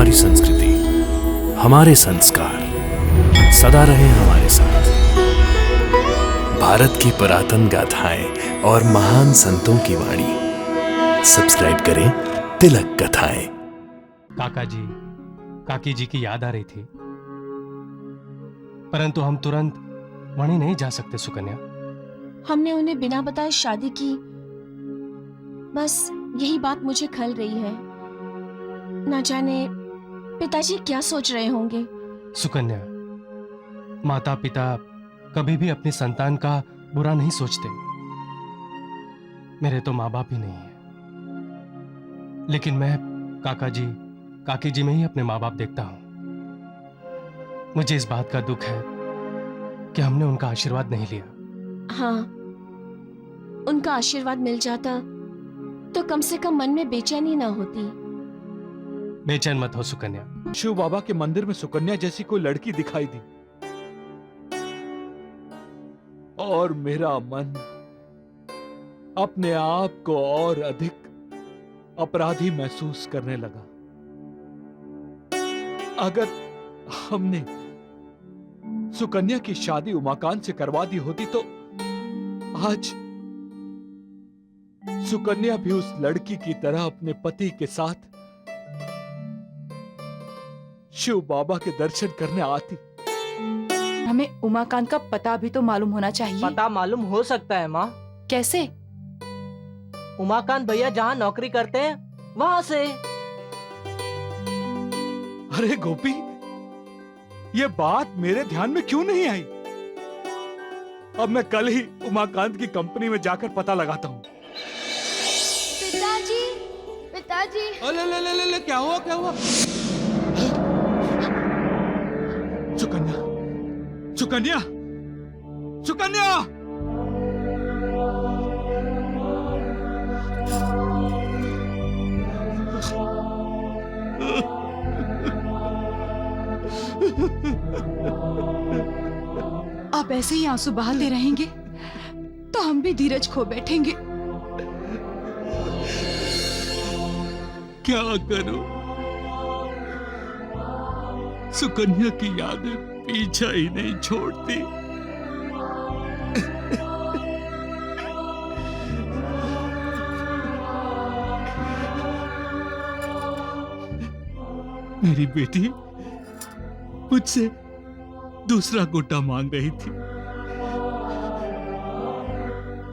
हमारी संस्कृति, हमारे संस्कार सदा रहे हमारे साथ। भारत की पुरातन गाथाएं और महान संतों की वाणी। सब्सक्राइब करें तिलक कथाएं। काका जी, काकी जी की याद आ रही थी, परंतु हम तुरंत वहीं नहीं जा सकते सुकन्या। हमने उन्हें बिना बताए शादी की, बस यही बात मुझे खल रही है। न जाने पिताजी क्या सोच रहे होंगे। सुकन्या, माता पिता कभी भी अपनी संतान का बुरा नहीं सोचते। मेरे तो माँ बाप ही नहीं है, लेकिन मैं काका जी, काकी जी में ही अपने माँ बाप देखता हूं। मुझे इस बात का दुख है कि हमने उनका आशीर्वाद नहीं लिया। हाँ, उनका आशीर्वाद मिल जाता तो कम से कम मन में बेचैनी ना होती। बेचैन मत हो सुकन्या। शिव बाबा के मंदिर में सुकन्या जैसी कोई लड़की दिखाई दी और मेरा मन अपने आप को और अधिक अपराधी महसूस करने लगा। अगर हमने सुकन्या की शादी उमाकांत से करवा दी होती तो आज सुकन्या भी उस लड़की की तरह अपने पति के साथ शिव बाबा के दर्शन करने आती। हमें उमाकांत का पता भी तो मालूम होना चाहिए। पता मालूम हो सकता है माँ। कैसे? उमाकांत भैया जहाँ नौकरी करते हैं वहाँ से। अरे गोपी, ये बात मेरे ध्यान में क्यों नहीं आई? अब मैं कल ही उमाकांत की कंपनी में जाकर पता लगाता हूँ। पिताजी, पिताजी। ले, क्या हुआ क्या हुआ? सुकन्या, सुकन्या, सुकन्या! आप ऐसे ही आंसू बहाते रहेंगे तो हम भी धीरज खो बैठेंगे। क्या करूं? सुकन्या की यादें पीछा ही नहीं छोड़ती। मेरी बेटी मुझसे दूसरा गुड्डा मांग रही थी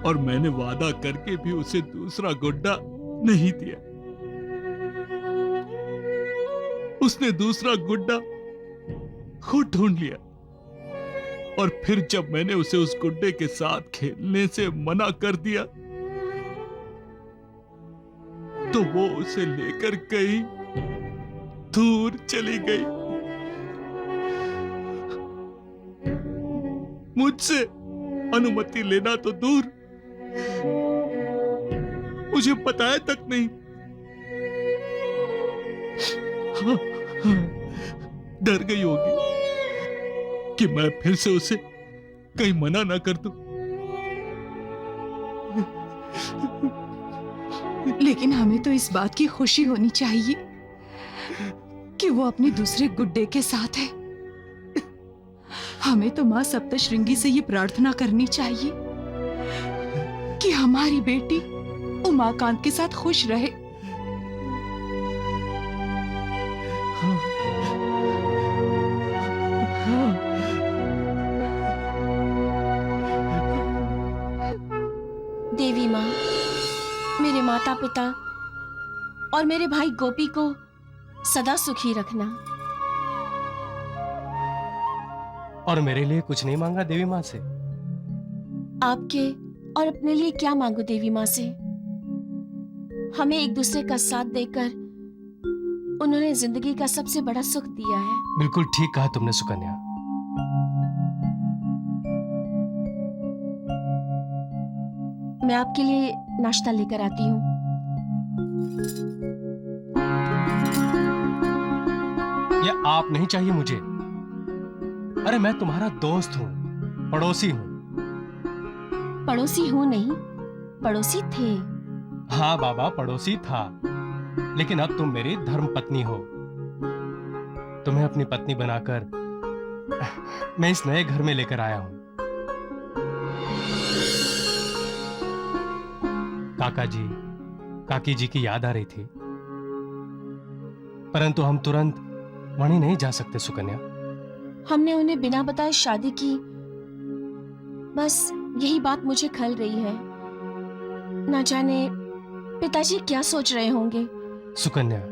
और मैंने वादा करके भी उसे दूसरा गुड्डा नहीं दिया। उसने दूसरा गुड्डा खुद ढूंढ लिया और फिर जब मैंने उसे उस गुड्डे के साथ खेलने से मना कर दिया तो वो उसे लेकर कहीं दूर चली गई। मुझसे अनुमति लेना तो दूर, मुझे बताया तक नहीं। डर गई होगी कि मैं फिर से उसे कहीं मना ना कर दूं। लेकिन हमें तो इस बात की खुशी होनी चाहिए कि वो अपने दूसरे गुड्डे के साथ है। हमें तो माँ सप्तश्रृंगी से ये प्रार्थना करनी चाहिए कि हमारी बेटी उमाकांत के साथ खुश रहे। देवी माँ, मेरे माता पिता और मेरे भाई गोपी को सदा सुखी रखना। और मेरे लिए कुछ नहीं मांगा देवी माँ से? आपके और अपने लिए क्या मांगू देवी माँ से? हमें एक दूसरे का साथ देकर उन्होंने जिंदगी का सबसे बड़ा सुख दिया है। बिल्कुल ठीक कहा तुमने सुकन्या। मैं आपके लिए नाश्ता लेकर आती हूँ। ये आप नहीं चाहिए मुझे। अरे मैं तुम्हारा दोस्त हूँ, पड़ोसी हूँ। पड़ोसी हूँ नहीं, पड़ोसी थे। हाँ बाबा, पड़ोसी था, लेकिन अब तुम मेरी धर्म पत्नी हो। तुम्हें अपनी पत्नी बनाकर मैं इस नए घर में लेकर आया हूं। काका जी, काकी जी की याद आ रही थी, परंतु हम तुरंत वहीं नहीं जा सकते सुकन्या। हमने उन्हें बिना बताए शादी की, बस यही बात मुझे खल रही है। ना जाने पिताजी क्या सोच रहे होंगे। सुकन्या,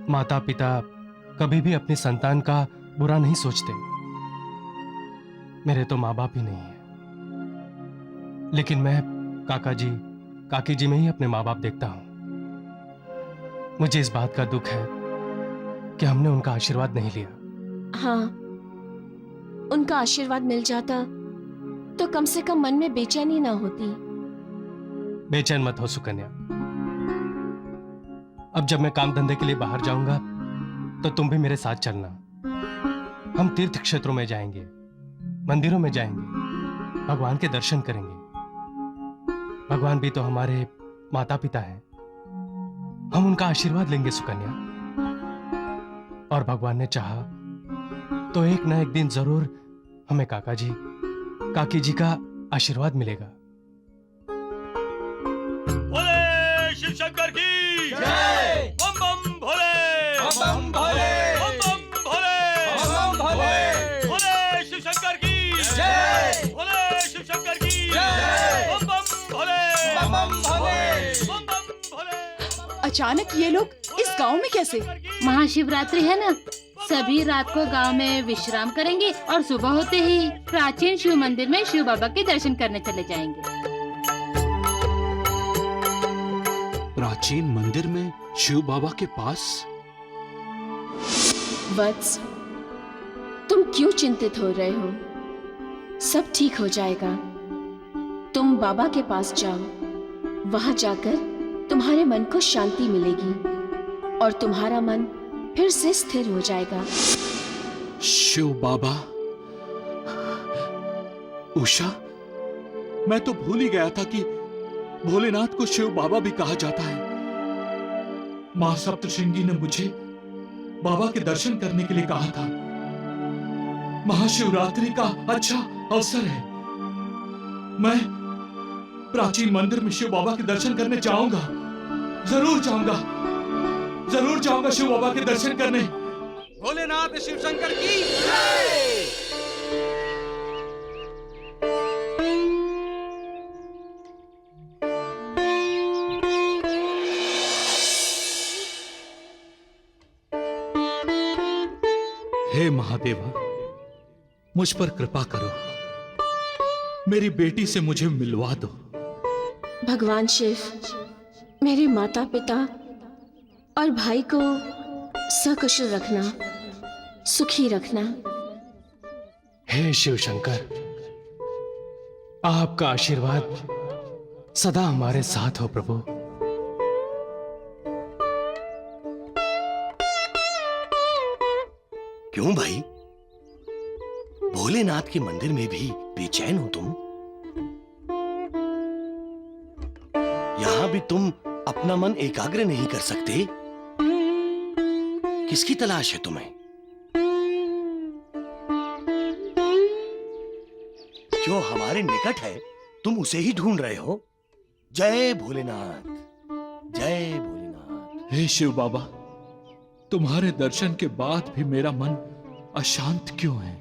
माता पिता कभी भी अपनी संतान का बुरा नहीं सोचते। मेरे तो माँ बाप ही नहीं है, लेकिन मैं काका जी, काकी जी में ही अपने माँ बाप देखता हूं। मुझे इस बात का दुख है कि हमने उनका आशीर्वाद नहीं लिया। हाँ, उनका आशीर्वाद मिल जाता तो कम से कम मन में बेचैनी ना होती। बेचैन मत हो सुकन्या। अब जब मैं काम धंधे के लिए बाहर जाऊंगा तो तुम भी मेरे साथ चलना। हम तीर्थ क्षेत्रों में जाएंगे, मंदिरों में जाएंगे, भगवान के दर्शन करेंगे। भगवान भी तो हमारे माता पिता हैं। हम उनका आशीर्वाद लेंगे सुकन्या। और भगवान ने चाहा तो एक ना एक दिन जरूर हमें काका जी, काकी जी का आशीर्वाद मिलेगा। भोले शिव शंकर की जय। बम बम भोले, बम बम भोले, बम बम भोले, बम बम भोले। भोले शिव शंकर की जय। भोले शिव शंकर की जय। बम बम भोले, बम बम भोले, बम बम भोले। अचानक ये लोग इस गांव में कैसे? महाशिवरात्रि है ना, सभी रात को गांव में विश्राम करेंगे और सुबह होते ही प्राचीन शिव मंदिर में शिव बाबा के दर्शन करने चले जाएंगे। प्राचीन मंदिर में शिव बाबा के पास? वत्स, तुम क्यों चिंतित हो रहे हो? सब ठीक हो जाएगा। तुम बाबा के पास जाओ, वहां जाकर तुम्हारे मन को शांति मिलेगी और तुम्हारा मन फिर से स्थिर हो जाएगा। शिव बाबा? उषा, मैं तो भूल ही गया था कि भोलेनाथ को शिव बाबा भी कहा जाता है। मां सप्तशृंगी ने मुझे बाबा के दर्शन करने के लिए कहा था। महाशिवरात्रि का अच्छा अवसर है। मैं प्राचीन मंदिर में शिव बाबा के दर्शन करने जाऊंगा। जरूर जाऊंगा, जरूर जाऊंगा शिव बाबा के दर्शन करने। भोलेनाथ शिव शंकर की जय। हे महादेवा, मुझ पर कृपा करो। मेरी बेटी से मुझे मिलवा दो। भगवान शिव मेरे माता पिता और भाई को सकुशल रखना, सुखी रखना। हे शिव शंकर, आपका आशीर्वाद सदा हमारे साथ हो प्रभु। क्यों भाई, भोलेनाथ के मंदिर में भी बेचैन हो तुम? यहां भी तुम अपना मन एकाग्र नहीं कर सकते? किसकी तलाश है तुम्हें? जो हमारे निकट है तुम उसे ही ढूंढ रहे हो? जय भोलेनाथ, जय भोलेनाथ। हे शिव बाबा, तुम्हारे दर्शन के बाद भी मेरा मन अशांत क्यों है?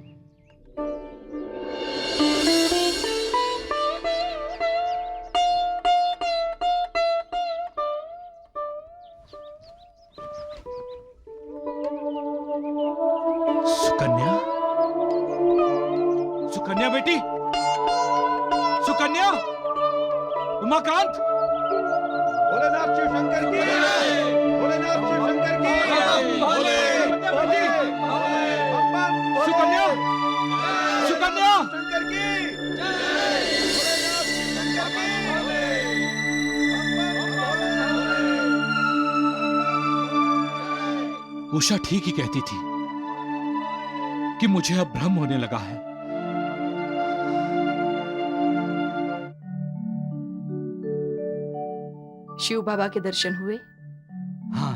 सुकन्या, सुकन्या बेटी, सुकन्या, उमाकांत। भोलेनाथ शिव शंकर की जय। भोलेनाथ शिव शंकर की जय। भोले भोले सुकन्या, सुकन्या, शंकर की जय। भोलेनाथ शंकर की। उषा ठीक ही कहती थी कि मुझे अब भ्रम होने लगा है। शिव बाबा के दर्शन हुए? हाँ,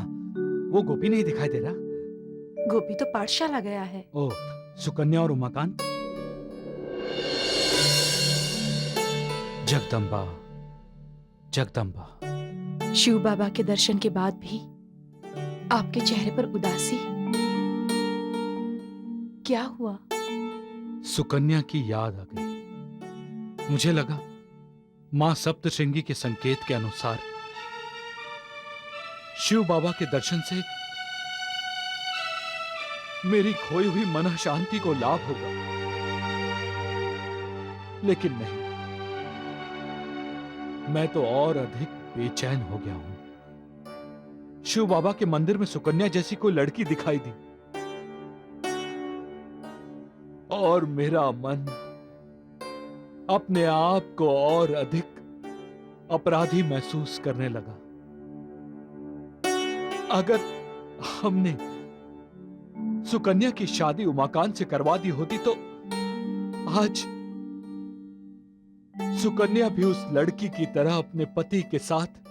वो गोपी नहीं दिखाई दे रहा, गोपी तो पाठशाला गया है। ओ, सुकन्या और उमाकांत? जगदम्बा, जगदम्बा। शिव बाबा के दर्शन के बाद भी आपके चेहरे पर उदासी, क्या हुआ? सुकन्या की याद आ गई। मुझे लगा मां सप्तशृंगी के संकेत के अनुसार शिव बाबा के दर्शन से मेरी खोई हुई मन शांति को लाभ होगा, लेकिन नहीं, मैं तो और अधिक बेचैन हो गया हूं। शिव बाबा के मंदिर में सुकन्या जैसी कोई लड़की दिखाई दी और मेरा मन अपने आप को और अधिक अपराधी महसूस करने लगा। अगर हमने सुकन्या की शादी उमाकांत से करवा दी होती तो आज सुकन्या भी उस लड़की की तरह अपने पति के साथ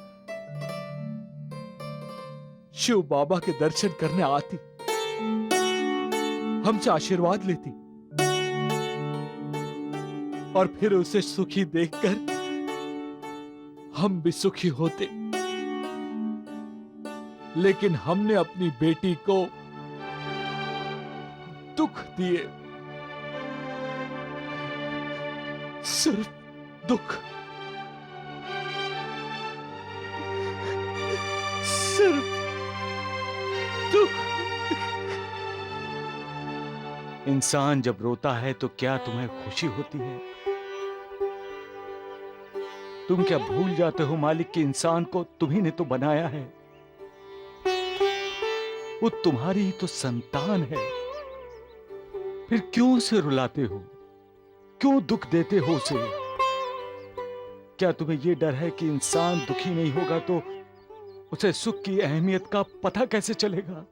शिव बाबा के दर्शन करने आती, हमसे आशीर्वाद लेती और फिर उसे सुखी देखकर हम भी सुखी होते। लेकिन हमने अपनी बेटी को दुख दिए, सिर्फ दुख, सिर्फ दुख। इंसान जब रोता है तो क्या तुम्हें खुशी होती है? तुम क्या भूल जाते हो मालिक कि इंसान को तुम्ही ने तो बनाया है, वो तुम्हारी ही तो संतान है। फिर क्यों उसे रुलाते हो, क्यों दुख देते हो उसे? क्या तुम्हें यह डर है कि इंसान दुखी नहीं होगा तो उसे सुख की अहमियत का पता कैसे चलेगा?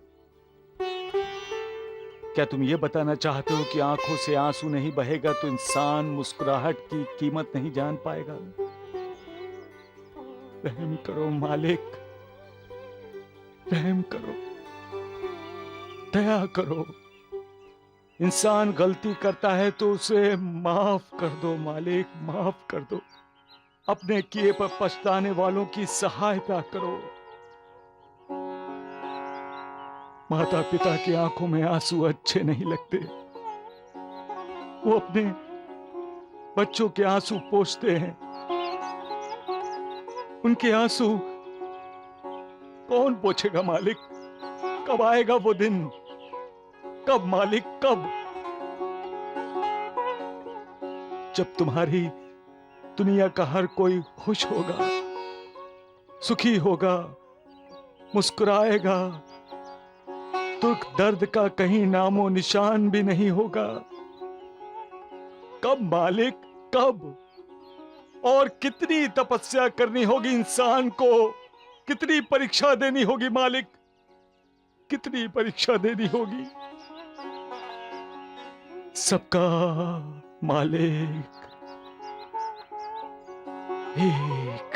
क्या तुम ये बताना चाहते हो कि आंखों से आंसू नहीं बहेगा तो इंसान मुस्कुराहट की कीमत नहीं जान पाएगा? रहम करो मालिक, रहम करो, दया करो। इंसान गलती करता है तो उसे माफ कर दो मालिक, माफ कर दो। अपने किए पर पछताने वालों की सहायता करो। माता पिता की आंखों में आंसू अच्छे नहीं लगते, वो अपने बच्चों के आंसू पोंछते हैं। उनके आंसू कौन पोंछेगा मालिक? कब आएगा वो दिन? कब मालिक, कब? जब तुम्हारी दुनिया का हर कोई खुश होगा, सुखी होगा, मुस्कुराएगा, दुख दर्द का कहीं नामो निशान भी नहीं होगा। कब मालिक, कब? और कितनी तपस्या करनी होगी इंसान को, कितनी परीक्षा देनी होगी मालिक, कितनी परीक्षा देनी होगी? सबका मालिक एक।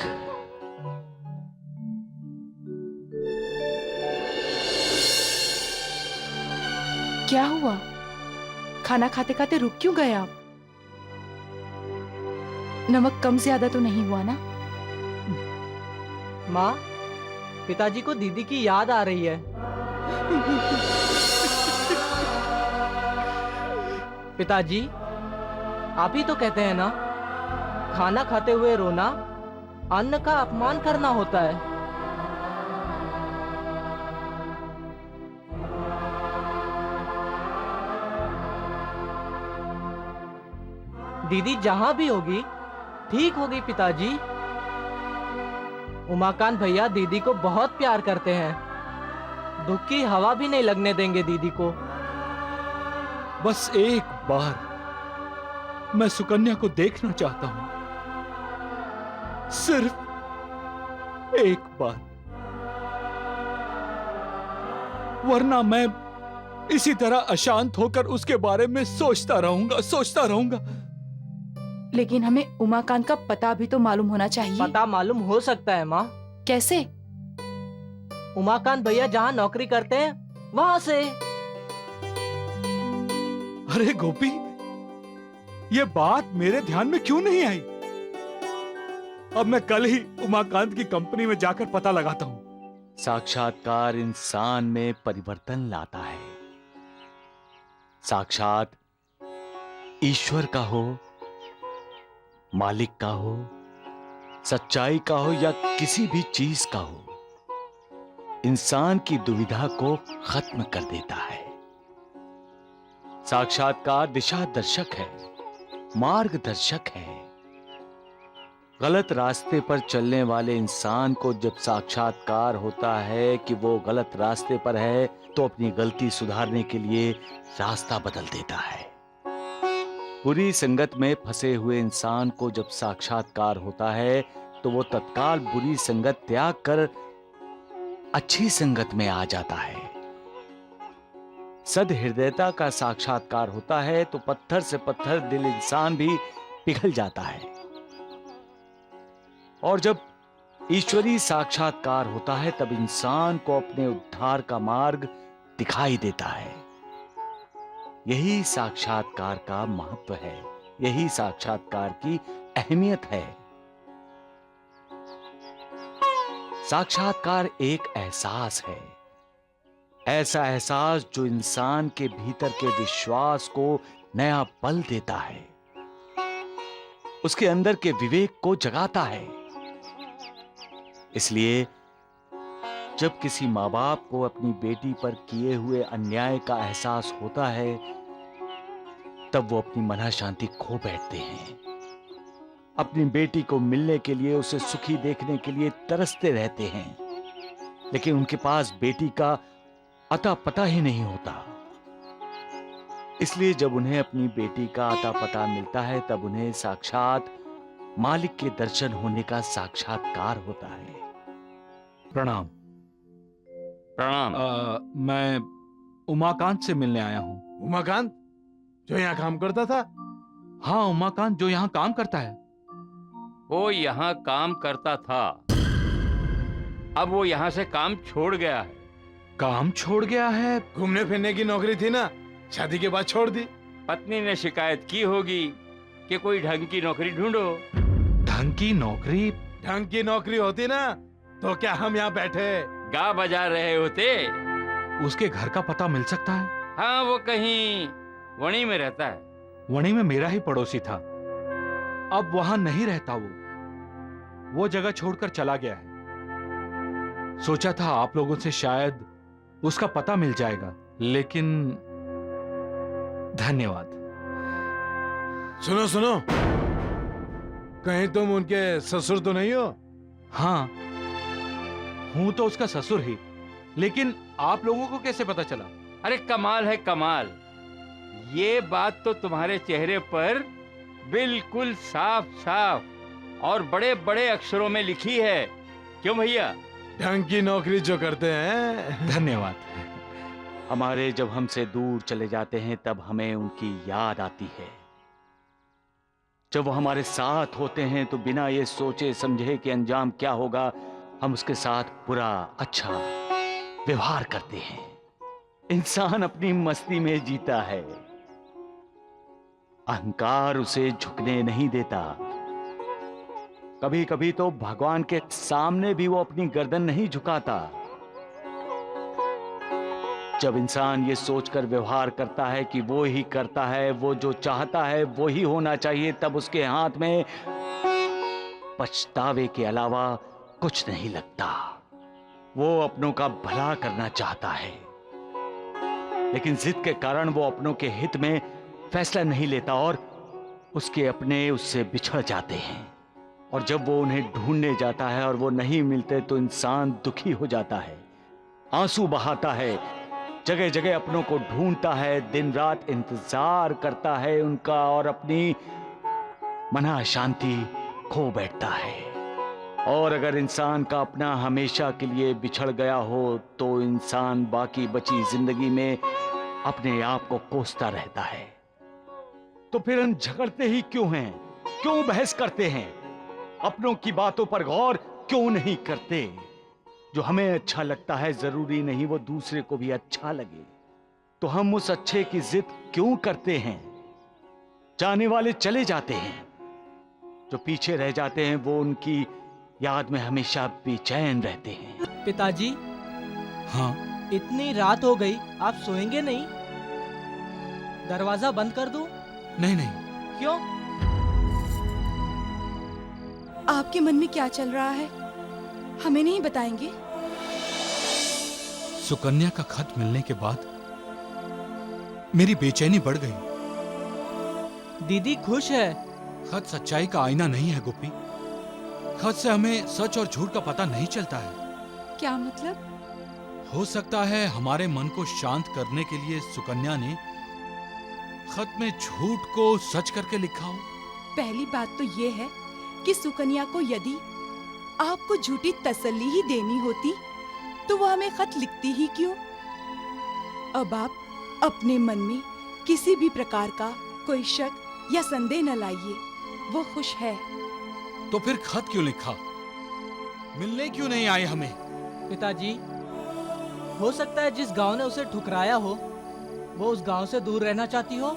क्या हुआ? खाना खाते खाते रुक क्यों गए आप? नमक कम ज्यादा तो नहीं हुआ ना? माँ, पिताजी को दीदी की याद आ रही है। पिताजी, आप ही तो कहते हैं ना, खाना खाते हुए रोना अन्न का अपमान करना होता है। दीदी जहां भी होगी ठीक होगी पिताजी। उमाकांत भैया दीदी को बहुत प्यार करते हैं, दुख की हवा भी नहीं लगने देंगे दीदी को। बस एक बार मैं सुकन्या को देखना चाहता हूं, सिर्फ एक बार, वरना मैं इसी तरह अशांत होकर उसके बारे में सोचता रहूंगा। लेकिन हमें उमाकांत का पता भी तो मालूम होना चाहिए। पता मालूम हो सकता है माँ। कैसे? उमाकांत भैया जहाँ नौकरी करते हैं वहां से। अरे गोपी, ये बात मेरे ध्यान में क्यों नहीं आई? अब मैं कल ही उमाकांत की कंपनी में जाकर पता लगाता हूं। साक्षात्कार इंसान में परिवर्तन लाता है। साक्षात ईश्वर का हो, मालिक का हो, सच्चाई का हो या किसी भी चीज का हो, इंसान की दुविधा को खत्म कर देता है। साक्षात्कार दिशा दर्शक है, मार्गदर्शक है। गलत रास्ते पर चलने वाले इंसान को जब साक्षात्कार होता है कि वो गलत रास्ते पर है, तो अपनी गलती सुधारने के लिए रास्ता बदल देता है। बुरी संगत में फंसे हुए इंसान को जब साक्षात्कार होता है तो वो तत्काल बुरी संगत त्याग कर अच्छी संगत में आ जाता है। सद हृदयता का साक्षात्कार होता है तो पत्थर से पत्थर दिल इंसान भी पिघल जाता है। और जब ईश्वरीय साक्षात्कार होता है तब इंसान को अपने उद्धार का मार्ग दिखाई देता है। यही साक्षात्कार का महत्व है, यही साक्षात्कार की अहमियत है। साक्षात्कार एक एहसास है, ऐसा एहसास जो इंसान के भीतर के विश्वास को नया बल देता है, उसके अंदर के विवेक को जगाता है। इसलिए जब किसी माँ बाप को अपनी बेटी पर किए हुए अन्याय का एहसास होता है तब वो अपनी मना शांति खो बैठते हैं। अपनी बेटी को मिलने के लिए, उसे सुखी देखने के लिए तरसते रहते हैं, लेकिन उनके पास बेटी का अता पता ही नहीं होता। इसलिए जब उन्हें अपनी बेटी का अता पता मिलता है तब उन्हें साक्षात मालिक के दर्शन होने का साक्षात्कार होता है। प्रणाम। प्रणाम। मैं उमाकांत से मिलने आया हूँ। उमाकांत जो यहाँ काम करता था? हाँ, उमाकांत जो यहाँ काम करता है। वो यहाँ काम करता था, अब वो यहाँ से काम छोड़ गया है। काम छोड़ गया है? घूमने फिरने की नौकरी थी ना, शादी के बाद छोड़ दी। पत्नी ने शिकायत की होगी कि कोई ढंग की नौकरी ढूंढो। ढंग की नौकरी? ढंग की नौकरी होती ना तो क्या हम यहाँ बैठे गा बजा रहे होते? उसके घर का पता मिल सकता है? हाँ, वो कहीं वणी में रहता है। वणी में मेरा ही पड़ोसी था, अब वहां नहीं रहता। वो जगह छोड़कर चला गया है। सोचा था आप लोगों से शायद उसका पता मिल जाएगा, लेकिन धन्यवाद। सुनो सुनो, कहीं तुम उनके ससुर तो नहीं हो? हाँ, हूं तो उसका ससुर ही, लेकिन आप लोगों को कैसे पता चला? अरे कमाल है कमाल, ये बात तो तुम्हारे चेहरे पर बिल्कुल साफ साफ और बड़े बड़े अक्षरों में लिखी है। क्यों भैया? ढंग की नौकरी जो करते हैं। धन्यवाद। हमारे जब हमसे दूर चले जाते हैं तब हमें उनकी याद आती है। जब वो हमारे साथ होते हैं तो बिना ये सोचे समझे कि अंजाम क्या होगा, हम उसके साथ बुरा अच्छा व्यवहार करते हैं। इंसान अपनी मस्ती में जीता है, अहंकार उसे झुकने नहीं देता। कभी कभी तो भगवान के सामने भी वो अपनी गर्दन नहीं झुकाता। जब इंसान ये सोचकर व्यवहार करता है कि वो ही करता है, वो जो चाहता है वो ही होना चाहिए, तब उसके हाथ में पछतावे के अलावा कुछ नहीं लगता। वो अपनों का भला करना चाहता है, लेकिन जिद के कारण वो अपनों के हित में फैसला नहीं लेता और उसके अपने उससे बिछड़ जाते हैं। और जब वो उन्हें ढूंढने जाता है और वो नहीं मिलते तो इंसान दुखी हो जाता है, आंसू बहाता है, जगह जगह अपनों को ढूंढता है, दिन रात इंतजार करता है उनका और अपनी मना शांति खो बैठता है। और अगर इंसान का अपना हमेशा के लिए बिछड़ गया हो तो इंसान बाकी बची जिंदगी में अपने आप को कोसता रहता है। तो फिर हम झगड़ते ही क्यों हैं? क्यों बहस करते हैं? अपनों की बातों पर गौर क्यों नहीं करते? जो हमें अच्छा लगता है जरूरी नहीं वो दूसरे को भी अच्छा लगे। तो हम उस अच्छे की जिद क्यों करते हैं? जाने वाले चले जाते हैं, जो पीछे रह जाते हैं वो उनकी याद में हमेशा बेचैन रहते हैं। पिताजी, हाँ, इतनी रात हो गई, आप सोएंगे नहीं? दरवाजा बंद कर दूं? नहीं नहीं, क्यों? आपके मन में क्या चल रहा है, हमें नहीं बताएंगे? सुकन्या का खत मिलने के बाद मेरी बेचैनी बढ़ गई। दीदी खुश है। खत सच्चाई का आईना नहीं है गोपी। खत से हमें सच और झूठ का पता नहीं चलता है। क्या मतलब? हो सकता है हमारे मन को शांत करने के लिए सुकन्या ने खत में झूठ को सच करके लिखा हो। पहली बात तो ये है कि सुकन्या को यदि आपको झूठी तसल्ली ही देनी होती तो वो हमें खत लिखती ही क्यों? अब आप अपने मन में किसी भी प्रकार का कोई शक या संदेह न लाइए, वो खुश है। तो फिर खत क्यों लिखा? मिलने क्यों नहीं आए हमें? पिताजी, हो सकता है जिस गांव ने उसे ठुकराया हो वो उस गांव से दूर रहना चाहती हो।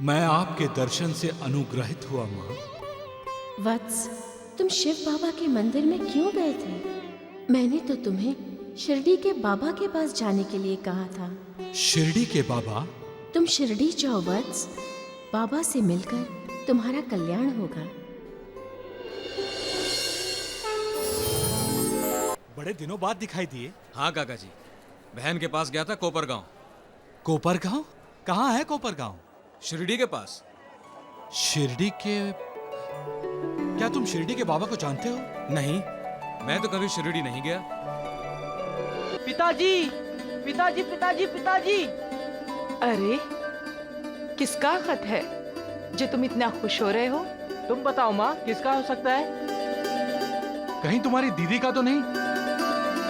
मैं आपके दर्शन से अनुग्रहित हुआ माँ। वत्स, तुम शिव बाबा के मंदिर में क्यों गए थे? मैंने तो तुम्हें शिरडी के बाबा के पास जाने के लिए कहा था। शिरडी के बाबा? तुम शिरडी जाओ वत्स, बाबा से मिलकर तुम्हारा कल्याण होगा। बड़े दिनों बाद दिखाई दिए। हाँ काका जी, बहन के पास गया था कोपरगांव। कोपरगांव? कहाँ है कोपरगांव? शिरडी के पास। शिरडी के? क्या तुम शिरडी के बाबा को जानते हो? नहीं, मैं तो कभी शिरडी नहीं गया। पिताजी, पिताजी, पिताजी, पिताजी! अरे, किसका खत है जो तुम इतना खुश हो रहे हो? तुम बताओ माँ, किसका हो सकता है? कहीं तुम्हारी दीदी का तो नहीं?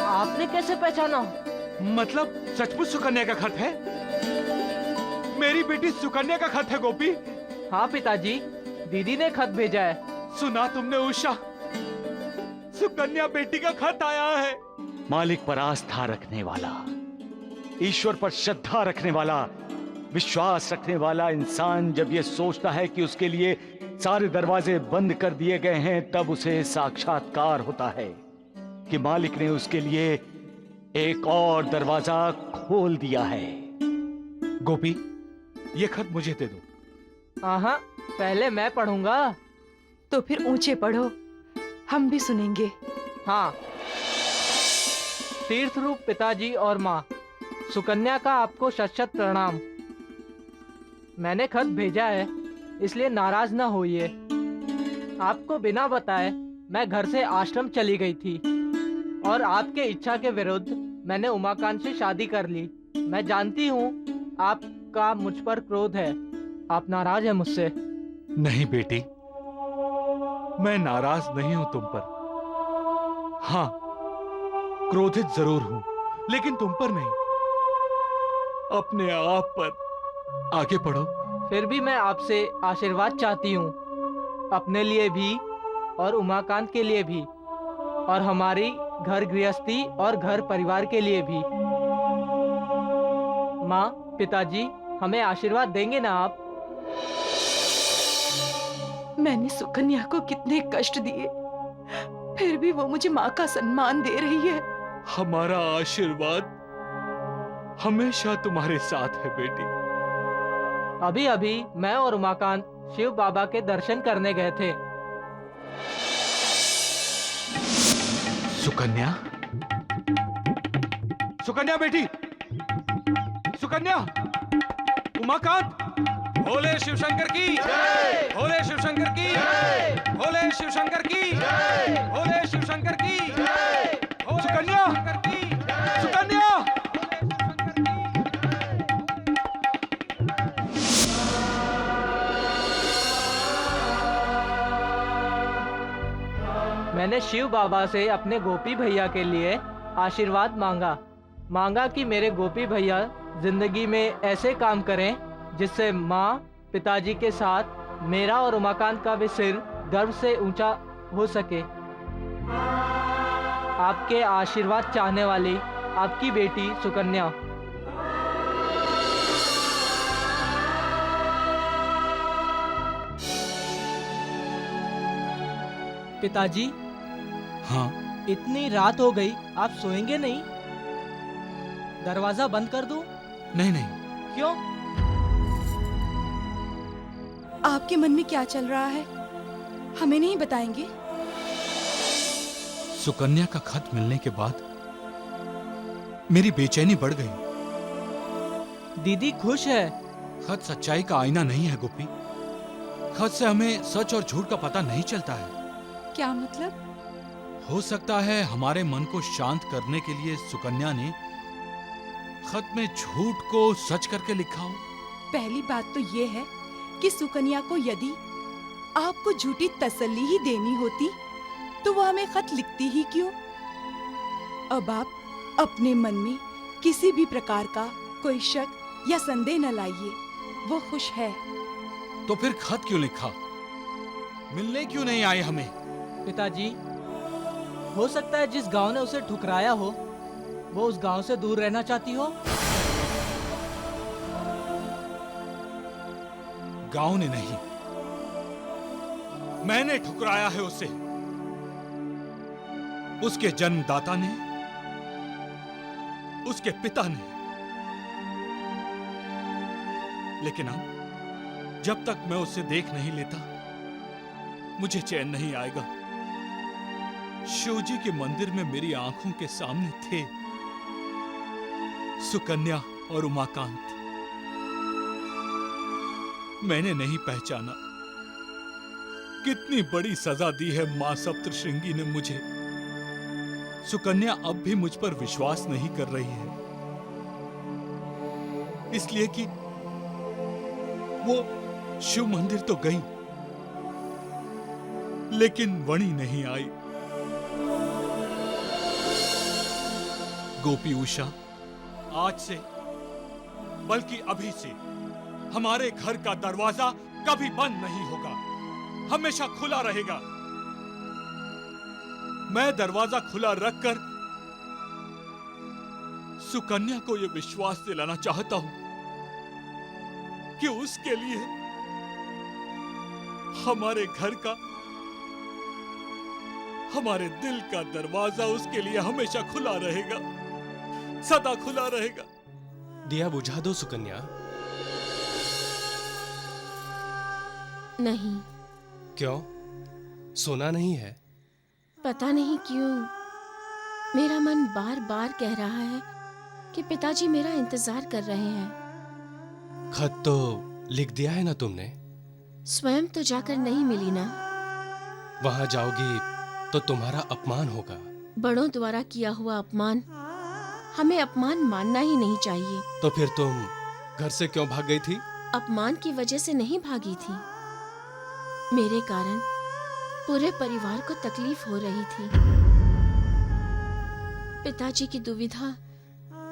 आपने कैसे पहचाना? मतलब सचमुच सुकन्या का खत है? मेरी बेटी सुकन्या का खत है गोपी? हाँ पिताजी, दीदी ने खत भेजा है। सुना तुमने उषा? सुकन्या बेटी का खत आया है। मालिक पर आस्था रखने वाला, ईश्वर पर श्रद्धा रखने वाला, विश्वास रखने वाला इंसान जब ये सोचता है कि उसके लिए सारे दरवाजे बंद कर दिए गए हैं, तब उसे साक्षात्कार होता है कि मालिक ने उसके लिए एक और दरवाजा खोल दिया है। गोपी, ये खत मुझे दे दो। हाँ, पहले मैं पढ़ूंगा। तो फिर ऊंचे पढ़ो, हम भी सुनेंगे। हाँ। तीर्थ रूप पिताजी और माँ, सुकन्या का आपको शत शत प्रणाम। मैंने खत भेजा है, इसलिए नाराज ना होइए। आपको बिना बताए मैं घर से आश्रम चली गई थी और आपके इच्छा के विरुद्ध मैंने उमाकांत से शादी कर ली। मैं जानती हूँ आपका मुझ पर क्रोध है, आप नाराज हैं मुझसे। नहीं बेटी, मैं नाराज नहीं हूं तुम पर। हाँ, क्रोधित जरूर हूं, लेकिन तुम पर नहीं, अपने आप पर। आगे पढ़ो। फिर भी मैं आपसे आशीर्वाद चाहती हूँ, अपने लिए भी और उमाकांत के लिए भी, और हमारी घर गृहस्थी और घर परिवार के लिए भी। माँ, पिताजी, हमें आशीर्वाद देंगे ना आप? मैंने सुकन्या को कितने कष्ट दिए, फिर भी वो मुझे माँ का सम्मान दे रही है। हमारा आशीर्वाद हमेशा तुम्हारे साथ है बेटी। अभी अभी मैं और उमाकांत शिव बाबा के दर्शन करने गए थे। सुकन्या? सुकन्या बेटी, सुकन्या, उमाकांत। भोले शिव शंकर की जय! भोले शिव शंकर की जय! भोले शिव शंकर की जय! भोले शिव शंकर की जय! सुकन्या! सुकन्या! मैंने शिव बाबा से अपने गोपी भैया के लिए आशीर्वाद मांगा कि मेरे गोपी भैया जिंदगी में ऐसे काम करें जिससे माँ, पिताजी के साथ मेरा और उमाकांत का भी सिर गर्व से ऊंचा हो सके। आपके आशीर्वाद चाहने वाली आपकी बेटी सुकन्या। पिताजी, हाँ, इतनी रात हो गई, आप सोएंगे नहीं? दरवाजा बंद कर दूं? नहीं नहीं, क्यों? आपके मन में क्या चल रहा है, हमें नहीं बताएंगे? सुकन्या का खत मिलने के बाद मेरी बेचैनी बढ़ गई। दीदी खुश है। खत सच्चाई का आईना नहीं है गोपी। खत से हमें सच और झूठ का पता नहीं चलता है। क्या मतलब? हो सकता है हमारे मन को शांत करने के लिए सुकन्या ने खत में झूठ को सच करके लिखा हो। पहली बात तो ये है कि सुकन्या को यदि आपको झूठी तसल्ली ही देनी होती तो वो हमें खत लिखती ही क्यों? अब आप अपने मन में किसी भी प्रकार का कोई शक या संदेह न लाइए। वो खुश है। तो फिर खत क्यों लिखा? मिलने क्यों नहीं आए हमें? पिताजी, हो सकता है जिस गांव ने उसे ठुकराया हो वो उस गांव से दूर रहना चाहती हो। गांव ने नहीं, मैंने ठुकराया है उसे। उसके जन्मदाता ने, उसके पिता ने। लेकिन अब जब तक मैं उसे देख नहीं लेता मुझे चैन नहीं आएगा। शिवजी के मंदिर में मेरी आंखों के सामने थे सुकन्या और उमाकांत। मैंने नहीं पहचाना। कितनी बड़ी सजा दी है मां सप्तशृंगी ने मुझे। सुकन्या अब भी मुझ पर विश्वास नहीं कर रही है, इसलिए कि वो शिव मंदिर तो गई लेकिन वणी नहीं आई। गोपी उषा, आज से बल्कि अभी से हमारे घर का दरवाजा कभी बंद नहीं होगा, हमेशा खुला रहेगा। मैं दरवाजा खुला रखकर सुकन्या को यह विश्वास दिलाना चाहता हूं कि उसके लिए हमारे घर का, हमारे दिल का दरवाजा उसके लिए हमेशा खुला रहेगा, सदा खुला रहेगा। दिया बुझा दो सुकन्या। नहीं, क्यों? सोना नहीं है? पता नहीं क्यों मेरा मन बार बार कह रहा है कि पिताजी मेरा इंतजार कर रहे हैं। खत तो लिख दिया है ना तुमने? स्वयं तो जाकर नहीं मिली ना। वहां जाओगी तो तुम्हारा अपमान होगा। बड़ों द्वारा किया हुआ अपमान हमें अपमान मानना ही नहीं चाहिए। तो फिर तुम घर से क्यों भाग गई थी? अपमान की वजह से नहीं भागी थी। मेरे कारण पूरे परिवार को तकलीफ हो रही थी। पिताजी की दुविधा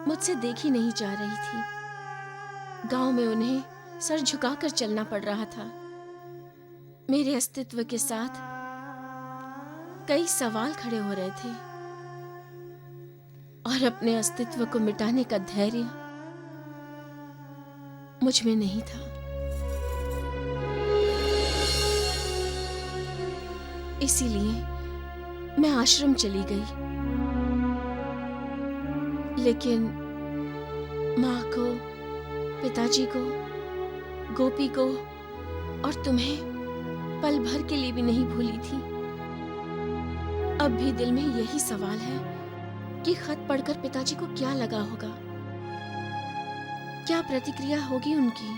मुझसे देखी नहीं जा रही थी। गांव में उन्हें सर झुकाकर चलना पड़ रहा था। मेरे अस्तित्व के साथ कई सवाल खड़े हो रहे थे और अपने अस्तित्व को मिटाने का धैर्य मुझ में नहीं था। इसीलिए मैं आश्रम चली गई। लेकिन माँ को, पिताजी को, गोपी को और तुम्हें पल भर के लिए भी नहीं भूली थी। अब भी दिल में यही सवाल है कि खत पढ़कर पिताजी को क्या लगा होगा, क्या प्रतिक्रिया होगी उनकी।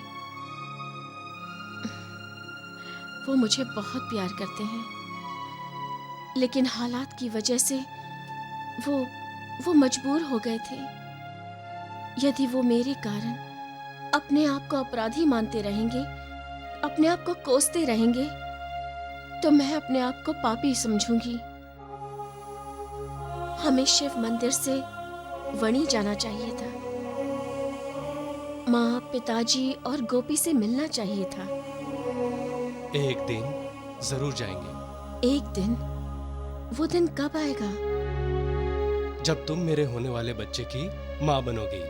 वो मुझे बहुत प्यार करते हैं, लेकिन हालात की वजह से वो मजबूर हो गए थे। यदि वो मेरे कारण अपने आप को अपराधी मानते रहेंगे, अपने आप को कोसते रहेंगे, तो मैं अपने आप को पापी समझूंगी। हमें शिव मंदिर से वणी जाना चाहिए था। माँ, पिताजी और गोपी से मिलना चाहिए था। एक दिन जरूर जाएंगे। एक दिन? वो दिन कब आएगा? जब तुम मेरे होने वाले बच्चे की माँ बनोगी।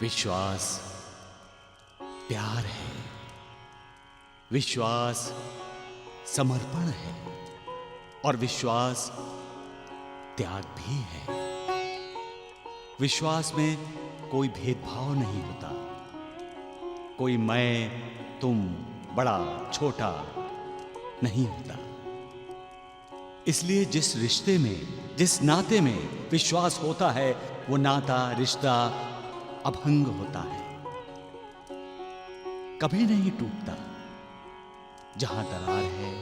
विश्वास प्यार है, विश्वास समर्पण है और विश्वास त्याग भी है। विश्वास में कोई भेदभाव नहीं होता, कोई मैं तुम बड़ा छोटा नहीं होता। इसलिए जिस रिश्ते में, जिस नाते में विश्वास होता है, वो नाता, रिश्ता अभंग होता है, कभी नहीं टूटता। जहां दरार है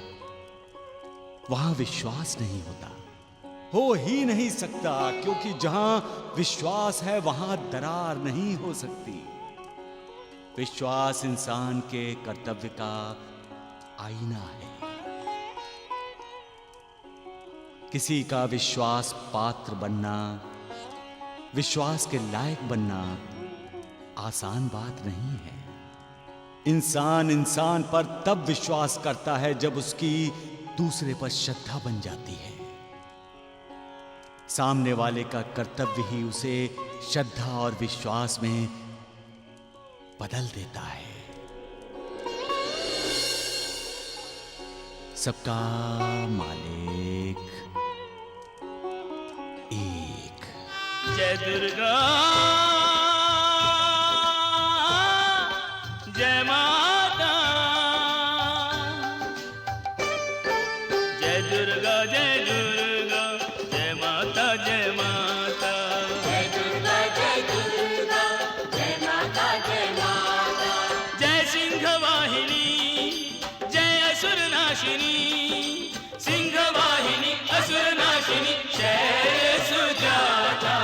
वहां विश्वास नहीं होता, हो ही नहीं सकता, क्योंकि जहां विश्वास है वहां दरार नहीं हो सकती। विश्वास इंसान के कर्तव्य का आईना है। किसी का विश्वास पात्र बनना, विश्वास के लायक बनना आसान बात नहीं है। इंसान इंसान पर तब विश्वास करता है जब उसकी दूसरे पर श्रद्धा बन जाती है। सामने वाले का कर्तव्य ही उसे श्रद्धा और विश्वास में बदल देता है। सबका मालिक एक। जय दुर्गा, जय माता, जय दुर्गा, जय दुर्गा, जय माता, जय माता, जय दुर्गा, जय दुर्गा, जय माता, जय माता, जय सिंह वाहिनी, जय असुर नाशिनी, सिंह वाहिनी, असुर नाशिनी, जय सुजाता,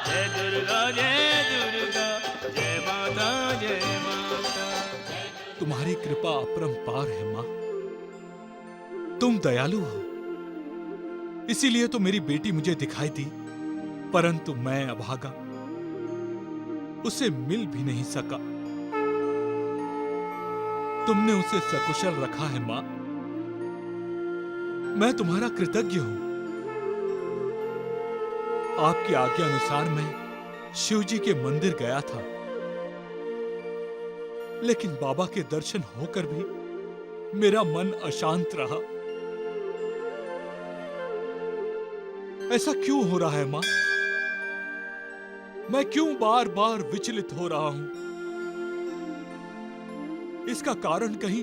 जय दुर्गा, जय दुर्गा, जय माता, जय माता। तुम्हारी कृपा अपरंपार है मां, तुम दयालु हो, इसीलिए तो मेरी बेटी मुझे दिखाई दी, परंतु मैं अभागा, उसे मिल भी नहीं सका। तुमने उसे सकुशल रखा है मां, मैं तुम्हारा कृतज्ञ हूं। आपकी आज्ञा अनुसार मैं शिवजी के मंदिर गया था, लेकिन बाबा के दर्शन होकर भी मेरा मन अशांत रहा। ऐसा क्यों हो रहा है मां? मैं क्यों बार बार विचलित हो रहा हूं? इसका कारण कहीं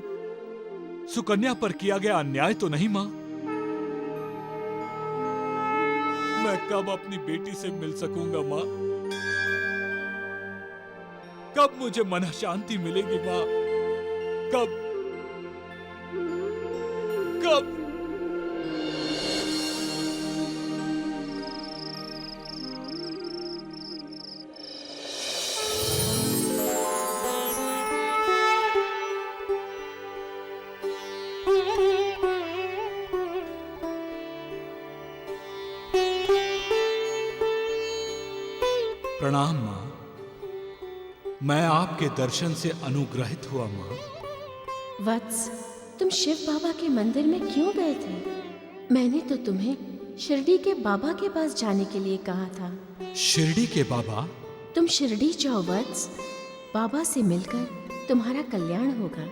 सुकन्या पर किया गया अन्याय तो नहीं मां? मैं कब अपनी बेटी से मिल सकूंगा मां? कब मुझे मन शांति मिलेगी मां? कब कब? प्रणाम मां, मैं आपके दर्शन से अनुग्रहित हुआ मां। वत्स, तुम शिव बाबा के मंदिर में क्यों गए थे? मैंने तो तुम्हें शिरडी के बाबा के पास जाने के लिए कहा था। शिरडी के बाबा? तुम शिरडी जाओ वत्स, बाबा से मिलकर तुम्हारा कल्याण होगा।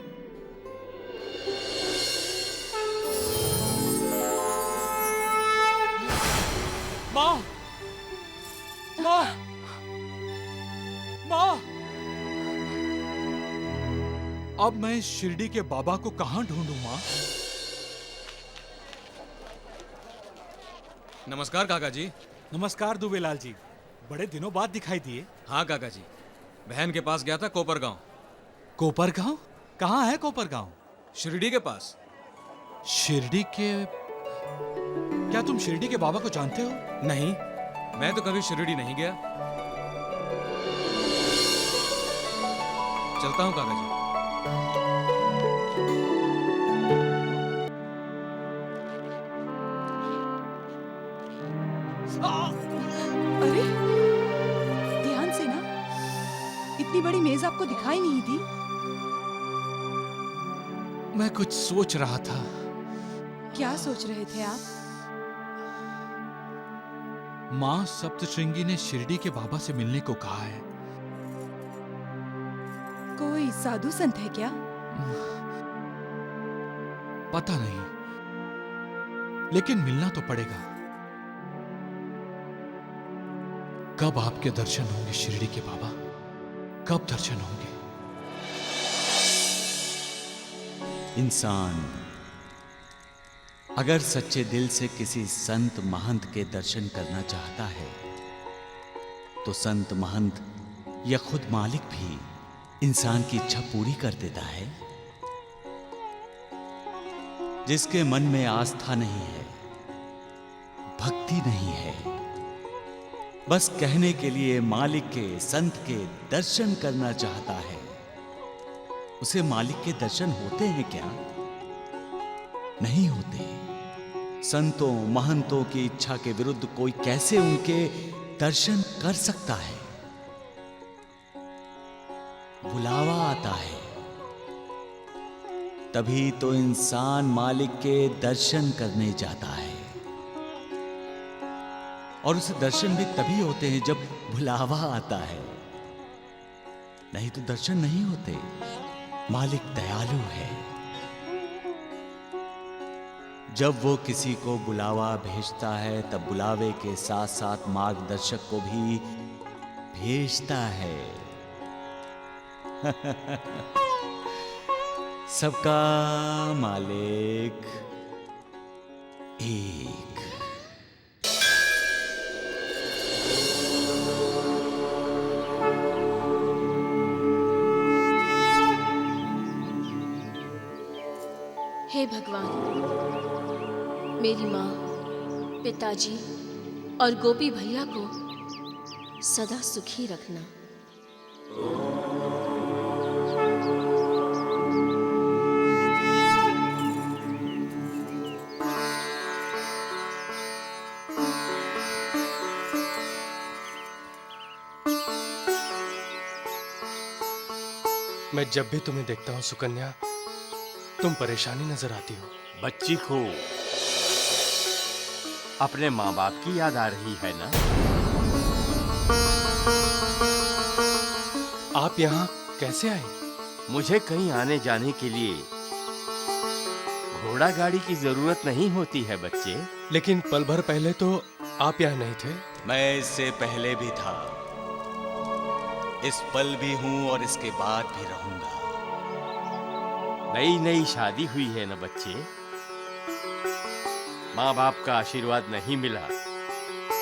मां! मां! मां! अब मैं शिरडी के बाबा को कहां ढूंढूं मां? नमस्कार काका जी। नमस्कार दुबेलाल जी, बड़े दिनों बाद दिखाई दिए। हाँ काका जी, बहन के पास गया था कोपरगांव। कोपरगांव? कहाँ है कोपरगांव? शिरडी के पास। शिरडी के? क्या तुम शिरडी के बाबा को जानते हो? नहीं, मैं तो कभी शिरडी नहीं गया। चलता हूँ काका जी। अरे ध्यान से ना, इतनी बड़ी मेज आपको दिखाई नहीं दी? मैं कुछ सोच रहा था। क्या सोच रहे थे आप? माँ सप्तश्रृंगी ने शिरडी के बाबा से मिलने को कहा है। कोई साधु संत है क्या? पता नहीं, लेकिन मिलना तो पड़ेगा। कब आपके दर्शन होंगे शिरडी के बाबा? कब दर्शन होंगे? इंसान अगर सच्चे दिल से किसी संत महंत के दर्शन करना चाहता है तो संत महंत या खुद मालिक भी इंसान की इच्छा पूरी कर देता है। जिसके मन में आस्था नहीं है, भक्ति नहीं है, बस कहने के लिए मालिक के संत के दर्शन करना चाहता है, उसे मालिक के दर्शन होते हैं क्या? नहीं होते। संतों महंतों की इच्छा के विरुद्ध कोई कैसे उनके दर्शन कर सकता है? बुलावा आता है, तभी तो इंसान मालिक के दर्शन करने जाता है। और उसे दर्शन भी तभी होते हैं जब बुलावा आता है, नहीं तो दर्शन नहीं होते। मालिक दयालु है, जब वो किसी को बुलावा भेजता है तब बुलावे के साथ साथ मार्गदर्शक को भी भेजता है। सबका मालिक एक। हे भगवान, मेरी माँ, पिताजी और गोपी भैया को सदा सुखी रखना। मैं जब भी तुम्हें देखता हूँ सुकन्या, तुम परेशानी नजर आती हो। बच्ची को अपने माँ बाप की याद आ रही है ना? आप यहाँ कैसे आए? मुझे कहीं आने जाने के लिए घोड़ा गाड़ी की जरूरत नहीं होती है बच्चे। लेकिन पल भर पहले तो आप यहाँ नहीं थे। मैं इससे पहले भी था, इस पल भी हूं और इसके बाद भी रहूंगा। नई नई शादी हुई है ना बच्चे, माँ बाप का आशीर्वाद नहीं मिला,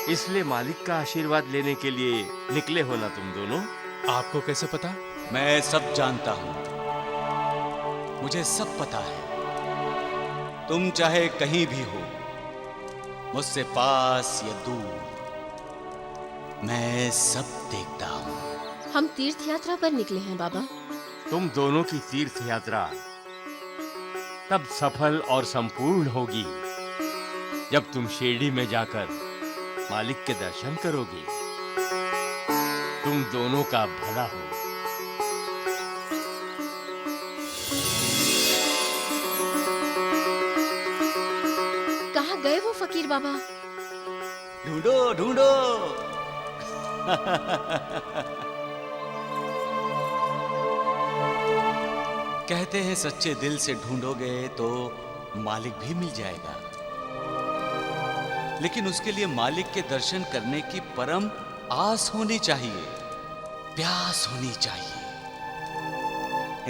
इसलिए मालिक का आशीर्वाद लेने के लिए निकले हो ना तुम दोनों। आपको कैसे पता? मैं सब जानता हूं, मुझे सब पता है। तुम चाहे कहीं भी हो, मुझसे पास या दूर, मैं सब देखता हूं। हम तीर्थ यात्रा पर निकले हैं बाबा। तुम दोनों की तीर्थ यात्रा तब सफल और संपूर्ण होगी जब तुम शिरडी में जाकर मालिक के दर्शन करोगी। तुम दोनों का भला हो। कहाँ गए वो फकीर बाबा? ढूंढो ढूंढो। कहते हैं सच्चे दिल से ढूंढोगे तो मालिक भी मिल जाएगा, लेकिन उसके लिए मालिक के दर्शन करने की परम आस होनी चाहिए, प्यास होनी चाहिए।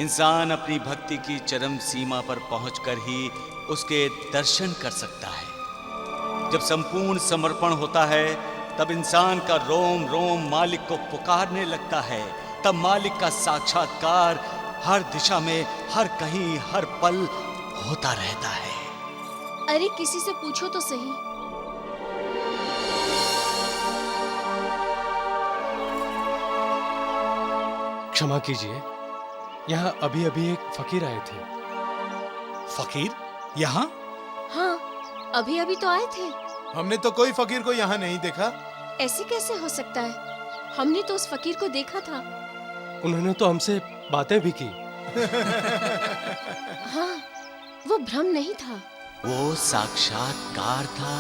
इंसान अपनी भक्ति की चरम सीमा पर पहुंचकर ही उसके दर्शन कर सकता है। जब संपूर्ण समर्पण होता है तब इंसान का रोम रोम मालिक को पुकारने लगता है। तब मालिक का साक्षात्कार हर दिशा में, हर कहीं, हर पल होता रहता है। अरे किसी से पूछो तो सही। क्षमा कीजिए, यहाँ अभी अभी एक फकीर आए थे। फकीर यहाँ? हाँ, अभी अभी तो आए थे। हमने तो कोई फकीर को यहाँ नहीं देखा। ऐसे कैसे हो सकता है? हमने तो उस फकीर को देखा था। उन्होंने तो हमसे बातें भी की। हाँ, वो भ्रम नहीं था। वो साक्षात्कार था,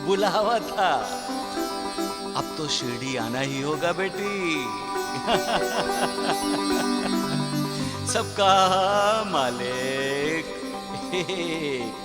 बुलावा था। अब तो शिरडी आना ही होगा बेटी। सबका मालिक एक।